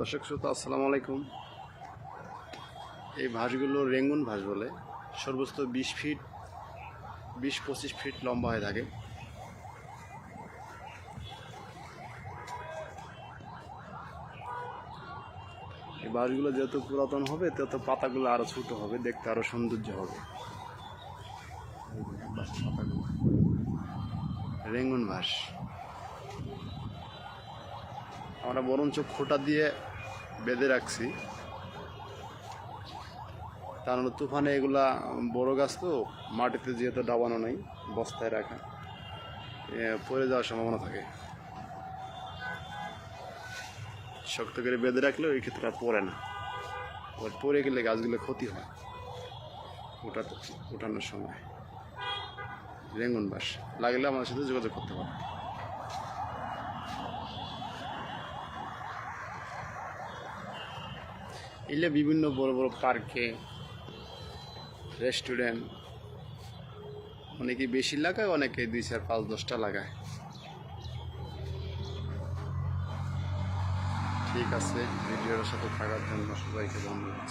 দর্শক শ্রোতা আসসালামু আলাইকুম। এই ভাঁজগুলো রেঙ্গুন ভাঁজ বলে। সর্বোচ্চ 20-25 ফিট লম্বা হয়ে থাকে। এই ভাঁজগুলো যত পুরাতন হবে তত পাতাগুলো আরো ছোট হবে, দেখতে আরো সৌন্দর্য হবে। রেঙ্গুন ভাঁজ আমরা বরঞ্চ খোঁটা দিয়ে বেঁধে রাখছি, কারণ তুফানে এগুলা বড় গাছ তো মাটিতে যেহেতু ডাবানো নেই, বস্তায় রাখা, পড়ে যাওয়ার সম্ভাবনা থাকে। শক্ত করে বেঁধে রাখলেও এই ক্ষেত্রে আর পড়ে না। পড়ে গেলে গাছগুলো ক্ষতি হয় ওঠানোর সময়। রেঙ্গুন বাঁশ লাগলে আমাদের সাথে যোগাযোগ করতে পারে। এলে বিভিন্ন বড় বড় পার্কে, রেস্টুরেন্ট, অনেকে বেশি লাগায়, অনেকে 2, 4, 5, 10টা লাগায়। ঠিক আছে, ভিডিওর সাথে থাকার জন্য সবাইকে ধন্যবাদ।